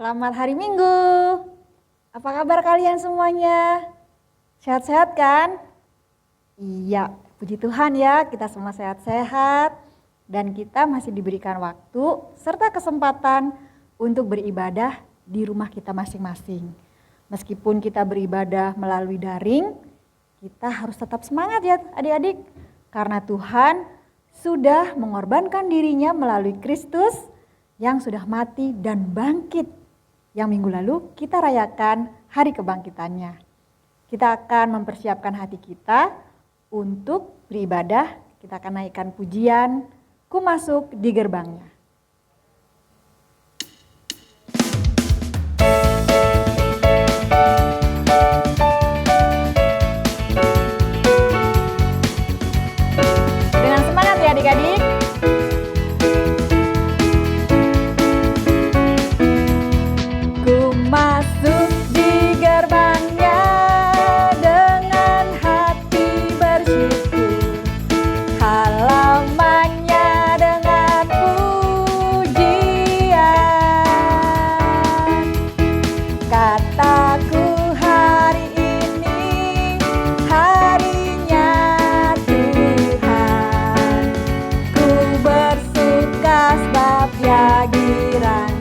Selamat hari Minggu. Apa kabar kalian semuanya? Sehat-sehat kan? Iya, puji Tuhan ya, kita semua sehat-sehat dan kita masih diberikan waktu serta kesempatan untuk beribadah di rumah kita masing-masing. Meskipun kita beribadah melalui daring, kita harus tetap semangat ya adik-adik, karena Tuhan sudah mengorbankan dirinya melalui Kristus yang sudah mati dan bangkit. Yang minggu lalu kita rayakan hari kebangkitannya. Kita akan mempersiapkan hati kita untuk beribadah. Kita akan naikkan pujian, Ku Masuk di Gerbangnya. Dengan semangat ya adik-adik. Masuk di gerbangnya dengan hati bersyukur, halamannya dengan pujian. Kataku hari ini harinya Tuhan, ku bersuka sebab Dia girang.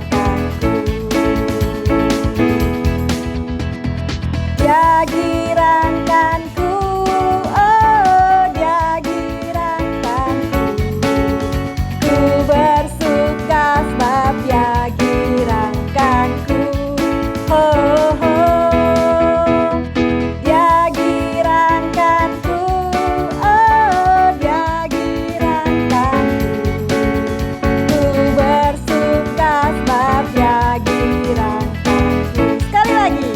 Dia girangkanku, oh Dia girangkanku. Ku bersuka sebab Dia girangkanku. Oh, oh. Dia girangkanku, oh Dia girangkanku. Ku bersuka sebab Dia girangkanku. Sekali lagi.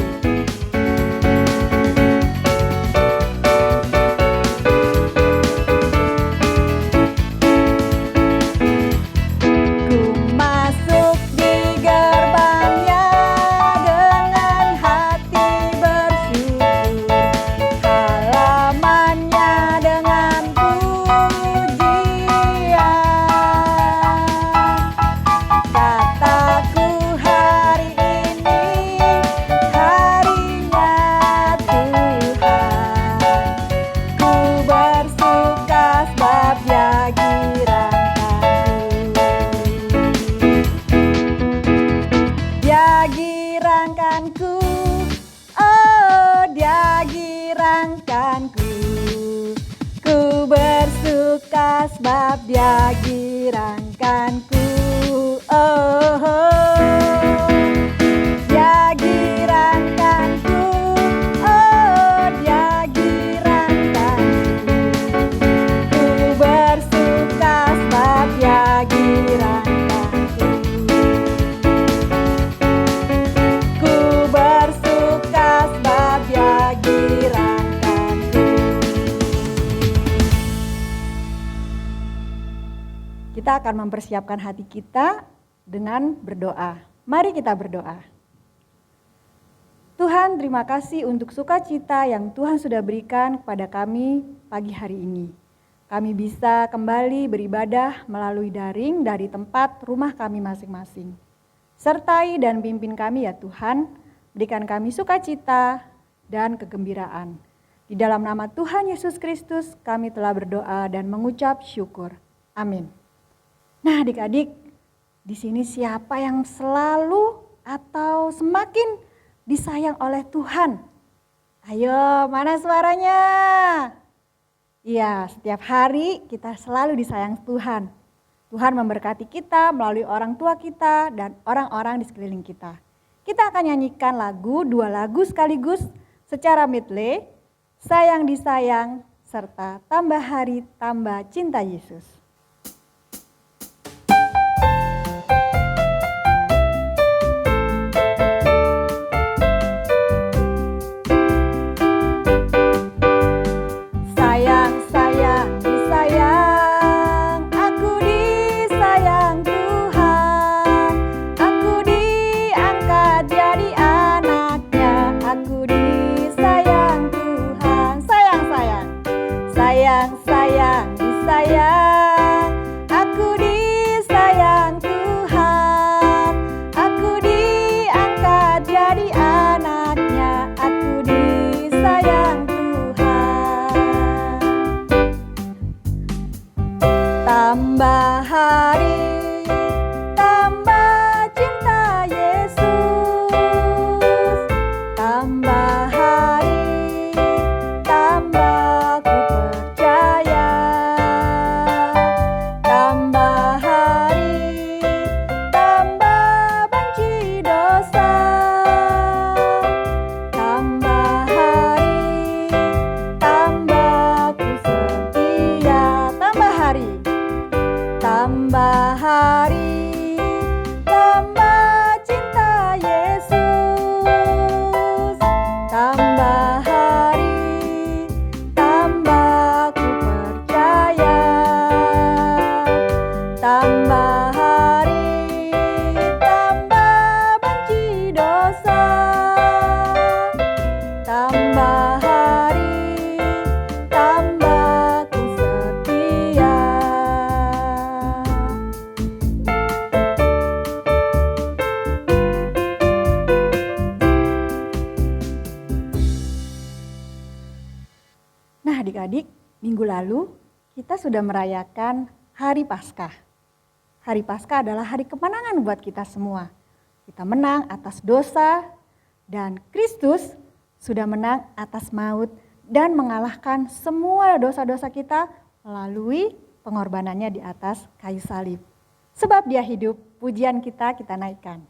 Sebab Dia girangkanku, oh, oh. Dia girangkanku, oh Dia girangkanku. Ku bersuka sebab Dia girangkanku. Ku bersuka sebab Dia girangkanku. Kita akan mempersiapkan hati kita dengan berdoa. Mari kita berdoa. Tuhan, terima kasih untuk sukacita yang Tuhan sudah berikan kepada kami pagi hari ini. Kami bisa kembali beribadah melalui daring dari tempat rumah kami masing-masing. Sertai dan pimpin kami ya Tuhan, berikan kami sukacita dan kegembiraan. Di dalam nama Tuhan Yesus Kristus kami telah berdoa dan mengucap syukur. Amin. Nah adik-adik, di sini siapa yang selalu atau semakin disayang oleh Tuhan? Ayo, mana suaranya? Iya, setiap hari kita selalu disayang Tuhan. Tuhan memberkati kita melalui orang tua kita dan orang-orang di sekeliling kita. Kita akan nyanyikan dua lagu sekaligus secara medley, Sayang Disayang, serta Tambah Hari Tambah Cinta Yesus. Sayang, disayang, Nah adik-adik, minggu lalu kita sudah merayakan Hari Paskah. Hari Paskah adalah hari kemenangan buat kita semua. Kita menang atas dosa dan Kristus sudah menang atas maut dan mengalahkan semua dosa-dosa kita melalui pengorbanannya di atas kayu salib. Sebab Dia hidup, pujian kita naikkan.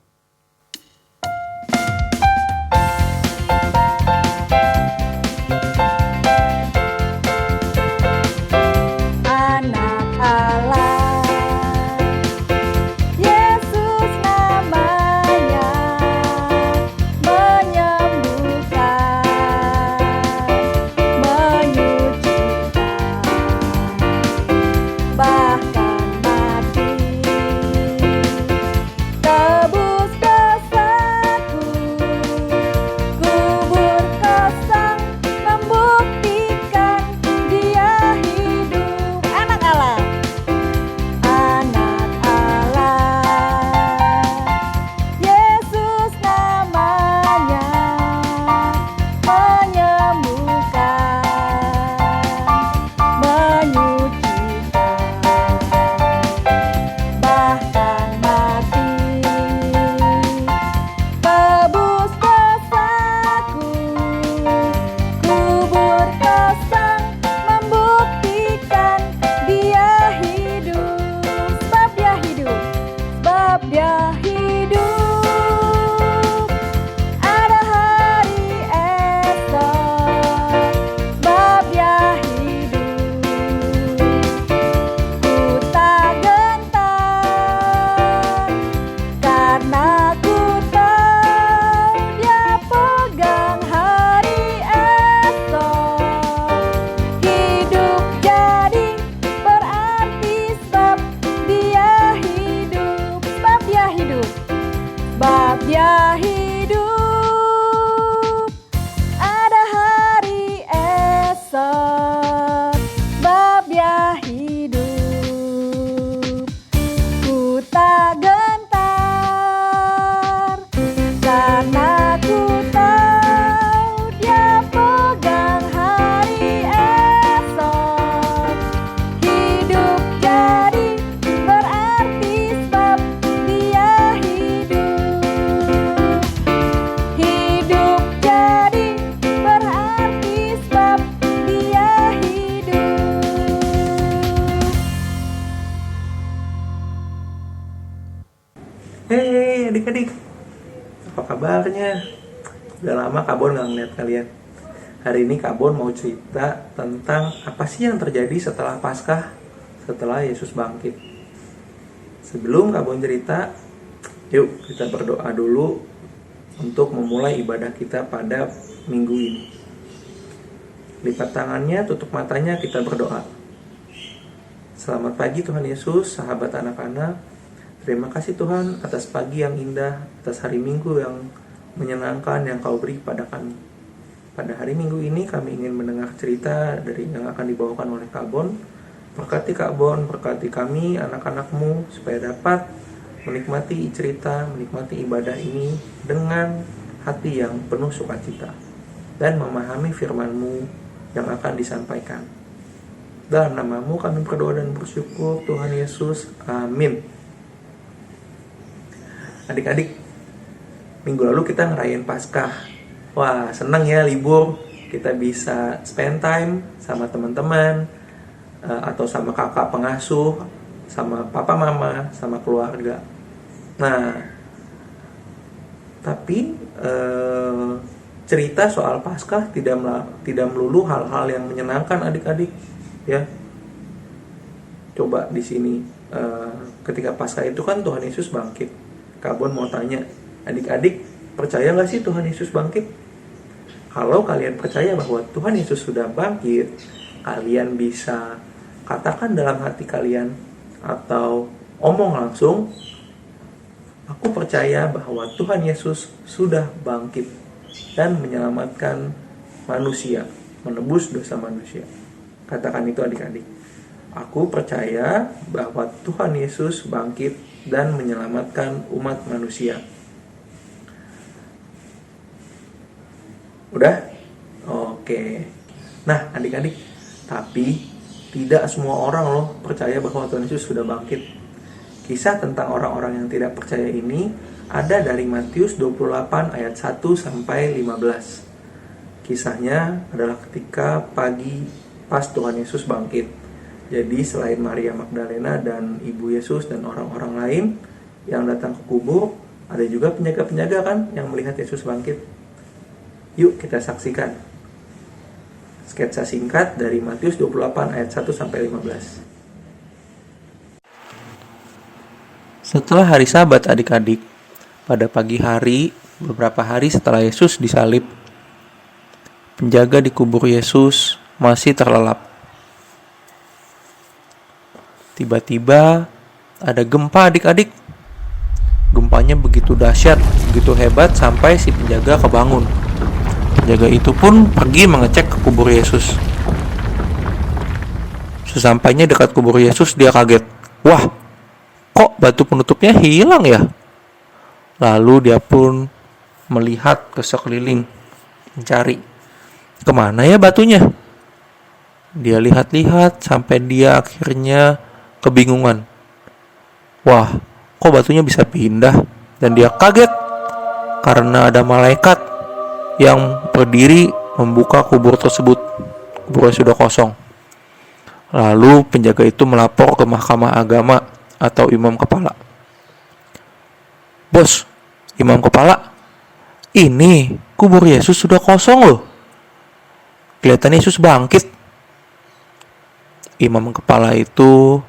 Hei adik-adik, apa kabarnya? Udah lama Kak Bon gak ngeliat kalian. Hari ini Kak Bon mau cerita tentang apa sih yang terjadi setelah Paskah, setelah Yesus bangkit. Sebelum Kak Bon cerita, yuk kita berdoa dulu untuk memulai ibadah kita pada minggu ini. Lipat tangannya, tutup matanya, kita berdoa. Selamat pagi Tuhan Yesus, sahabat anak-anak. Terima kasih Tuhan atas pagi yang indah, atas hari Minggu yang menyenangkan yang Kau beri pada kami. Pada hari Minggu ini kami ingin mendengar cerita dari yang akan dibawakan oleh Kak Bon. Berkati Kak Bon, berkati kami anak-anak-Mu supaya dapat menikmati cerita, menikmati ibadah ini dengan hati yang penuh sukacita dan memahami firman-Mu yang akan disampaikan. Dalam nama-Mu kami berdoa dan bersyukur Tuhan Yesus, amin. Adik-adik, minggu lalu kita ngerayain Paskah. Wah, seneng ya libur. Kita bisa spend time sama teman-teman, atau sama kakak pengasuh, sama papa mama, sama keluarga. Nah, tapi cerita soal Paskah tidak melulu hal-hal yang menyenangkan adik-adik, ya. Coba di sini, ketika Paskah itu kan Tuhan Yesus bangkit. Kak Bon mau tanya, adik-adik percaya gak sih Tuhan Yesus bangkit? Kalau kalian percaya bahwa Tuhan Yesus sudah bangkit, kalian bisa katakan dalam hati kalian atau omong langsung, aku percaya bahwa Tuhan Yesus sudah bangkit dan menyelamatkan manusia, menebus dosa manusia. Katakan itu adik-adik. Aku percaya bahwa Tuhan Yesus bangkit dan menyelamatkan umat manusia. Udah? Oke. Nah, adik-adik, Tapi tidak semua orang loh percaya bahwa Tuhan Yesus sudah bangkit. Kisah tentang orang-orang yang tidak percaya ini ada dari Matius 28 ayat 1 sampai 15. Kisahnya adalah ketika pagi pas Tuhan Yesus bangkit. Jadi selain Maria Magdalena dan Ibu Yesus dan orang-orang lain yang datang ke kubur, ada juga penjaga-penjaga kan yang melihat Yesus bangkit. Yuk kita saksikan sketsa singkat dari Matius 28 ayat 1 sampai 15. Setelah hari Sabat adik-adik, pada pagi hari, beberapa hari setelah Yesus disalib, penjaga di kubur Yesus masih terlelap. Tiba-tiba ada gempa adik-adik. Gempanya begitu dahsyat, begitu hebat sampai si penjaga kebangun. Penjaga itu pun pergi mengecek ke kubur Yesus. Sesampainya dekat kubur Yesus, dia kaget. Wah, kok batu penutupnya hilang ya? Lalu dia pun melihat ke sekeliling, mencari. Kemana ya batunya? Dia lihat-lihat sampai dia akhirnya kebingungan. Wah, kok batunya bisa pindah? Dan dia kaget karena ada malaikat yang berdiri membuka kubur tersebut. Kuburnya sudah kosong. Lalu penjaga itu melapor ke mahkamah agama atau imam kepala. Bos, imam kepala, ini kubur Yesus sudah kosong loh. Kelihatan Yesus bangkit. Imam kepala itu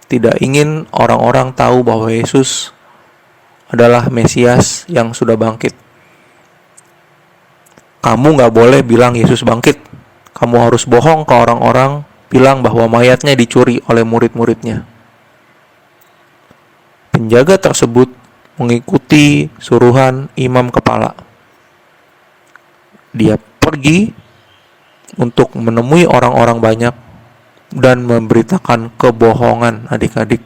tidak ingin orang-orang tahu bahwa Yesus adalah Mesias yang sudah bangkit. Kamu gak boleh bilang Yesus bangkit. Kamu harus bohong ke orang-orang, bilang bahwa mayatnya dicuri oleh murid-muridnya. Penjaga tersebut mengikuti suruhan imam kepala. Dia pergi untuk menemui orang-orang banyak dan memberitakan kebohongan adik-adik.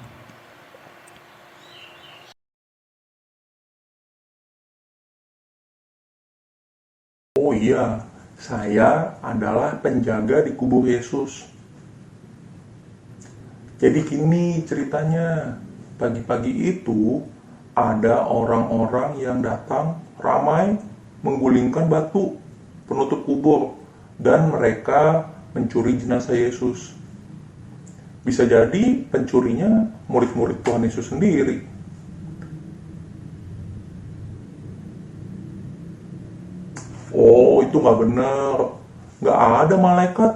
Oh iya, saya adalah penjaga di kubur Yesus. Jadi gini ceritanya, pagi-pagi itu ada orang-orang yang datang ramai menggulingkan batu penutup kubur dan mereka mencuri jenazah Yesus. Bisa jadi pencurinya murid-murid Tuhan Yesus sendiri. Oh, itu nggak benar. Nggak ada malaikat,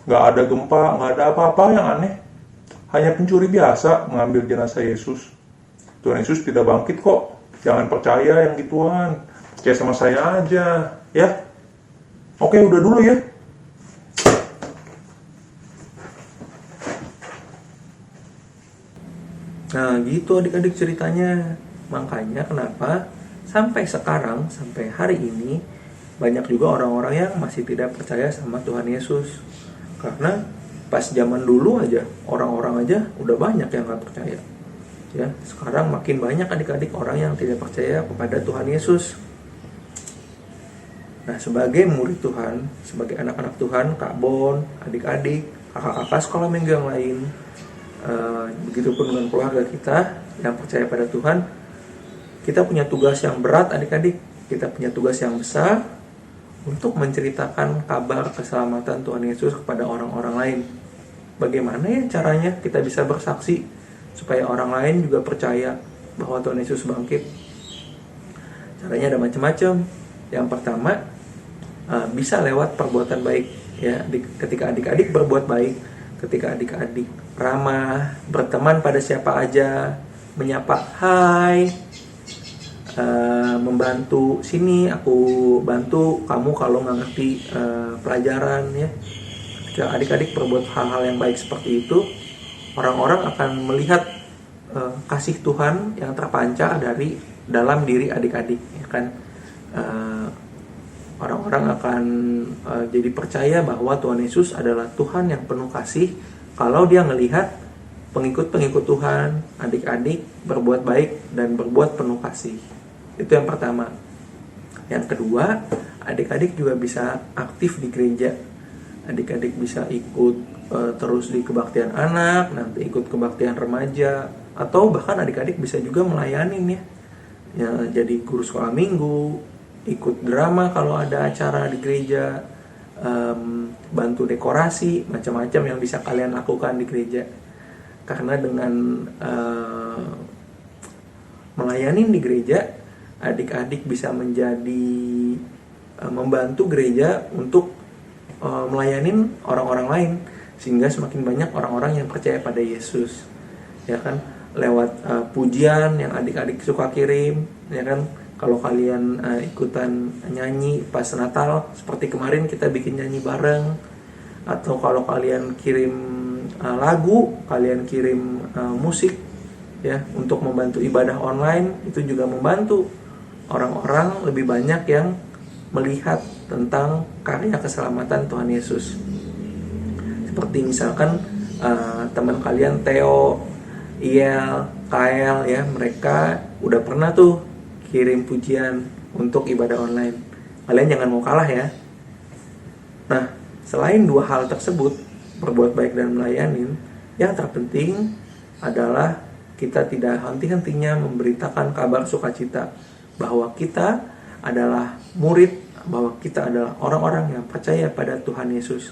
nggak ada gempa, nggak ada apa-apa yang aneh. Hanya pencuri biasa mengambil jenazah Yesus. Tuhan Yesus tidak bangkit kok. Jangan percaya yang gituan. Percaya sama saya aja, ya. Oke, udah dulu ya. Nah gitu adik-adik ceritanya. Makanya kenapa sampai sekarang, sampai hari ini, banyak juga orang-orang yang masih tidak percaya sama Tuhan Yesus. Karena pas zaman dulu aja, orang-orang aja udah banyak yang gak percaya. Ya, sekarang makin banyak adik-adik orang yang tidak percaya kepada Tuhan Yesus. Nah, sebagai murid Tuhan, sebagai anak-anak Tuhan, Kak Bon, adik-adik, kakak-kakak sekolah minggu yang lain, begitupun dengan keluarga kita yang percaya pada Tuhan, kita punya tugas yang berat adik-adik. Kita punya tugas yang besar untuk menceritakan kabar keselamatan Tuhan Yesus kepada orang-orang lain. Bagaimana ya caranya kita bisa bersaksi supaya orang lain juga percaya bahwa Tuhan Yesus bangkit? Caranya ada macam-macam. Yang pertama, bisa lewat perbuatan baik. Ya, ketika adik-adik berbuat baik, ketika adik-adik ramah, berteman pada siapa aja, menyapa hai, membantu, sini aku bantu kamu kalau nggak ngerti pelajaran ya. Ketika adik-adik berbuat hal-hal yang baik seperti itu, orang-orang akan melihat kasih Tuhan yang terpancar dari dalam diri adik-adik, ya kan. Orang-orang akan jadi percaya bahwa Tuhan Yesus adalah Tuhan yang penuh kasih kalau dia melihat pengikut-pengikut Tuhan, adik-adik berbuat baik dan berbuat penuh kasih. Itu yang pertama. Yang kedua, adik-adik juga bisa aktif di gereja. adik-adik bisa ikut terus di kebaktian anak, nanti ikut kebaktian remaja, atau bahkan adik-adik bisa juga melayanin ya, jadi guru sekolah minggu, ikut drama kalau ada acara di gereja, bantu dekorasi, macam-macam yang bisa kalian lakukan di gereja. Karena dengan melayani di gereja, adik-adik bisa menjadi membantu gereja untuk melayanin orang-orang lain, sehingga semakin banyak orang-orang yang percaya pada Yesus, ya kan, lewat pujian yang adik-adik suka kirim, ya kan. Kalau kalian ikutan nyanyi pas Natal, seperti kemarin kita bikin nyanyi bareng, atau kalau kalian kirim lagu, kalian kirim musik, ya, untuk membantu ibadah online, itu juga membantu orang-orang lebih banyak yang melihat tentang karya keselamatan Tuhan Yesus. Seperti misalkan teman kalian Theo, Iel, Kael, ya, mereka udah pernah tuh kirim pujian untuk ibadah online. Kalian jangan mau kalah ya. Nah, selain dua hal tersebut, berbuat baik dan melayanin, yang terpenting adalah kita tidak henti-hentinya memberitakan kabar sukacita bahwa kita adalah murid, bahwa kita adalah orang-orang yang percaya pada Tuhan Yesus.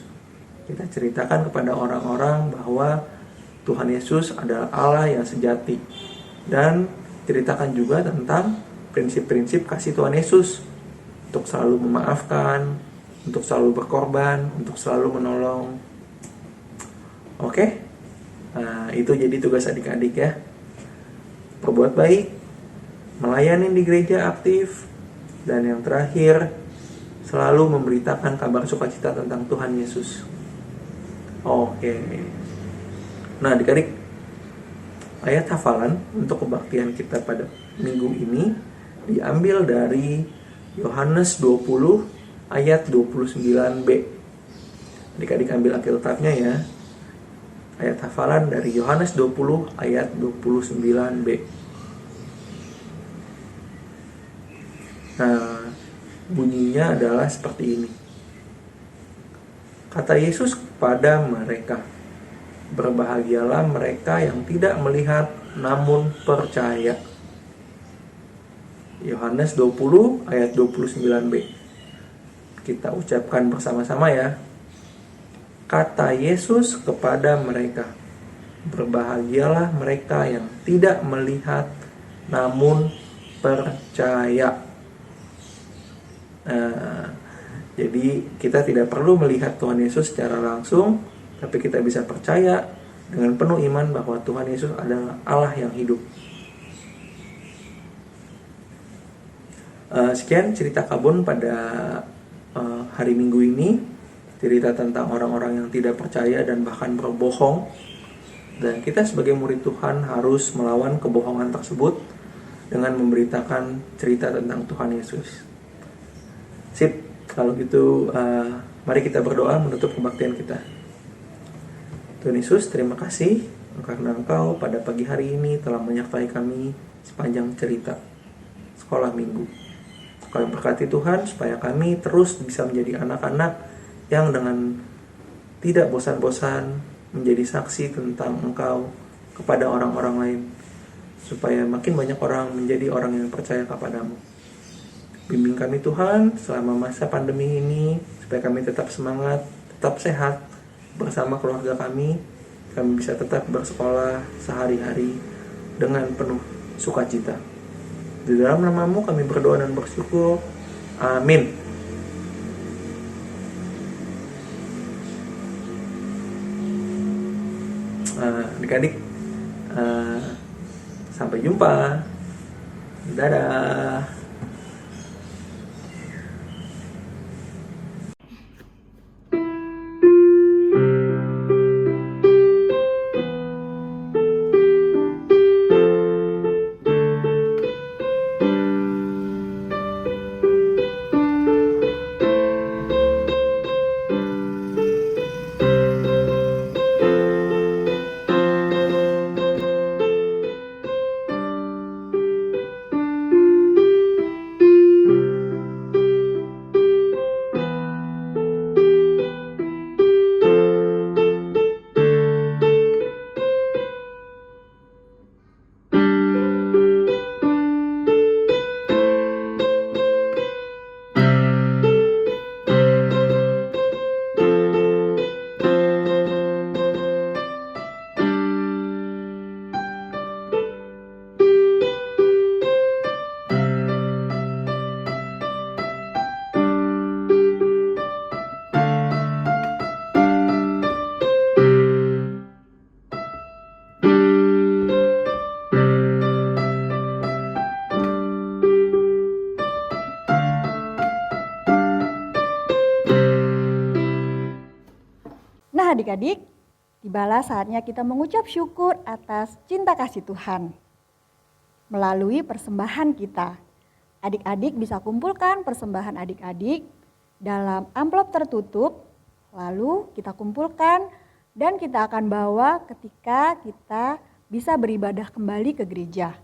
Kita ceritakan kepada orang-orang bahwa Tuhan Yesus adalah Allah yang sejati, dan ceritakan juga tentang prinsip-prinsip kasih Tuhan Yesus, untuk selalu memaafkan, untuk selalu berkorban, untuk selalu menolong. Oke? Nah, itu jadi tugas adik-adik ya. Berbuat baik, melayani di gereja aktif, dan yang terakhir, selalu memberitakan kabar sukacita tentang Tuhan Yesus. Oke. Nah, adik-adik, ayat hafalan untuk kebaktian kita pada minggu ini diambil dari Yohanes 20 ayat 29b. Adik-adik ambil Alkitabnya ya. Ayat hafalan dari Yohanes 20 ayat 29b. Nah, bunyinya adalah seperti ini. Kata Yesus kepada mereka, "Berbahagialah mereka yang tidak melihat namun percaya." Yohanes 20 ayat 29b. Kita ucapkan bersama-sama ya. Kata Yesus kepada mereka, "Berbahagialah mereka yang tidak melihat namun percaya." Nah, jadi kita tidak perlu melihat Tuhan Yesus secara langsung, tapi kita bisa percaya dengan penuh iman bahwa Tuhan Yesus adalah Allah yang hidup. Sekian cerita Kabon pada hari Minggu ini. Cerita tentang orang-orang yang tidak percaya dan bahkan berbohong. Dan kita sebagai murid Tuhan harus melawan kebohongan tersebut dengan memberitakan cerita tentang Tuhan Yesus. Sip, kalau gitu mari kita berdoa menutup kebaktian kita. Tuhan Yesus, terima kasih karena Engkau pada pagi hari ini telah menyertai kami sepanjang cerita sekolah minggu. Kau berkati Tuhan supaya kami terus bisa menjadi anak-anak yang dengan tidak bosan-bosan menjadi saksi tentang Engkau kepada orang-orang lain, supaya makin banyak orang menjadi orang yang percaya kepadamu. Bimbing kami Tuhan selama masa pandemi ini, supaya kami tetap semangat, tetap sehat bersama keluarga kami bisa tetap bersekolah sehari-hari dengan penuh sukacita. Di dalam nama-Mu kami berdoa dan bersyukur. Amin. Adik-adik, sampai jumpa. Dadah. Nah adik-adik, tibalah saatnya kita mengucap syukur atas cinta kasih Tuhan melalui persembahan kita. Adik-adik bisa kumpulkan persembahan adik-adik dalam amplop tertutup, lalu kita kumpulkan dan kita akan bawa ketika kita bisa beribadah kembali ke gereja.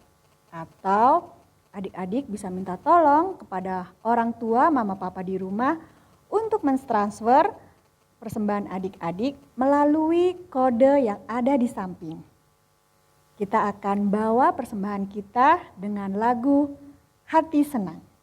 Atau adik-adik bisa minta tolong kepada orang tua, mama papa di rumah untuk mentransfer persembahan adik-adik melalui kode yang ada di samping. Kita akan bawa persembahan kita dengan lagu Hati Senang.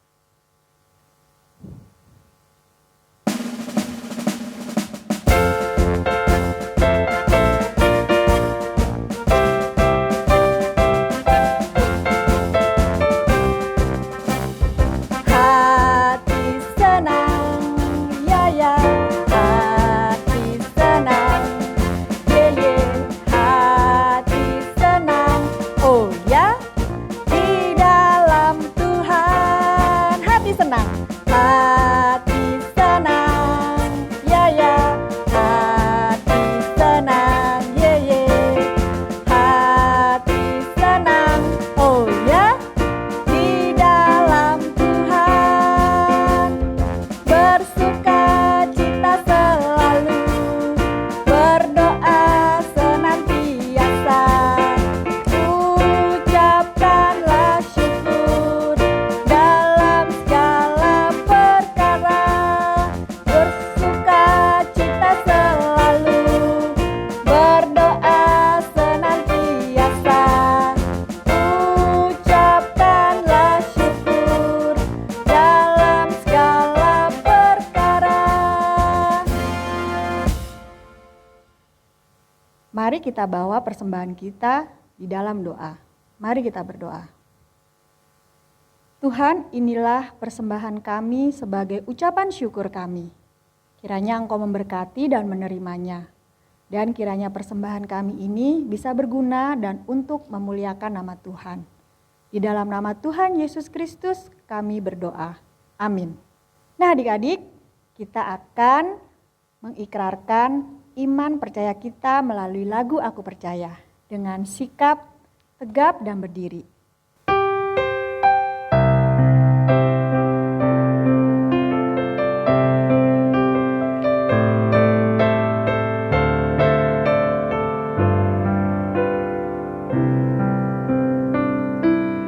Mari kita bawa persembahan kita di dalam doa. Mari kita berdoa. Tuhan, inilah persembahan kami sebagai ucapan syukur kami. Kiranya Engkau memberkati dan menerimanya. Dan kiranya persembahan kami ini bisa berguna dan untuk memuliakan nama Tuhan. Di dalam nama Tuhan Yesus Kristus kami berdoa. Amin. Nah adik-adik, kita akan mengikrarkan iman percaya kita melalui lagu Aku Percaya dengan sikap tegap dan berdiri.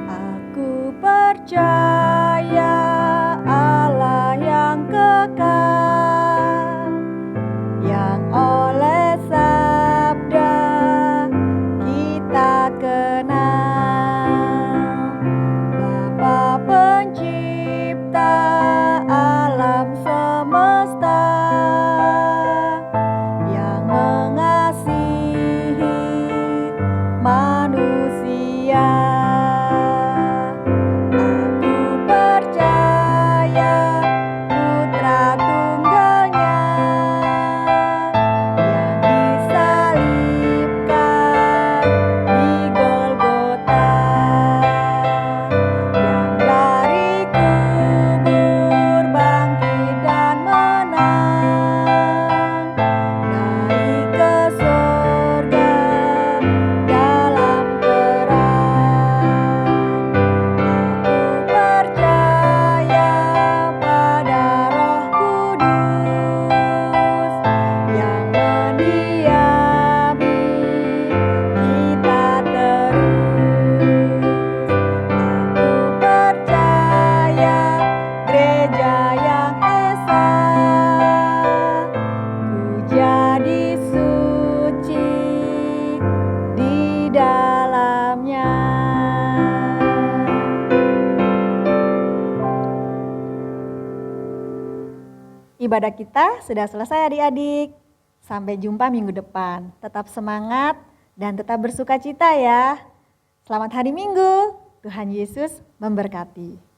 Aku percaya Allah yang kekal, yang oleh sabda kita kenal, Bapa pencipta alam semesta, yang mengasihi manusia. Aku percaya Putra Tunggalnya yang disalibkan di Golgota, yang dari kubur bangkit dan menang, naik ke surga dalam terang. Aku percaya pada Roh Kudus yang mendiami kita terus. Aku percaya gereja yang esa, ku jadi suci di dalamnya. Ibadah kita sudah selesai adik-adik. Sampai jumpa minggu depan. Tetap semangat dan tetap bersuka cita ya. Selamat hari Minggu. Tuhan Yesus memberkati.